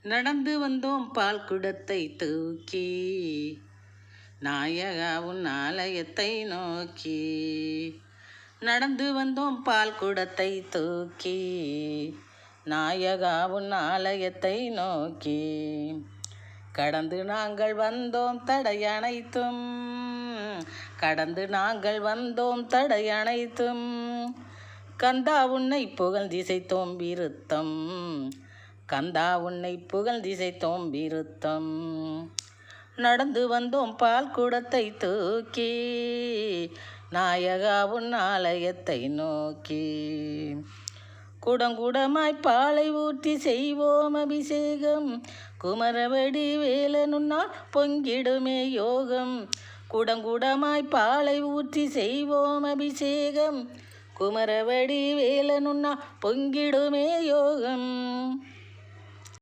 நடந்து வந்தோம் பால் குடத்தை தூக்கி, நாயகா உன் ஆலயத்தை நோக்கி. நடந்து வந்தோம் பால் குடத்தை தூக்கி, நாயகா உன் ஆலயத்தை நோக்கி. கடந்து நாங்கள் வந்தோம் தடையனைத்தும், கடந்து நாங்கள் வந்தோம் தடையனைத்தும். கந்தா உன்னை புகழ்ந்திசைத்தோம் விருத்தம், கந்தா உன்னை புகழ்ந்திசைத்தோம் விருத்தம். நடந்து வந்தோம் பால் குடத்தை தூக்கி, நாயகா உன் ஆலயத்தை நோக்கி. குடங்குடமாய் பாலை ஊற்றி செய்வோம் அபிஷேகம், குமரவடி வேலனுன்னால் பொங்கிடுமே யோகம். குடங்குடமாய் பாலை ஊற்றி செய்வோம் அபிஷேகம், குமரவடி வேலனுன்னால் பொங்கிடுமே யோகம்.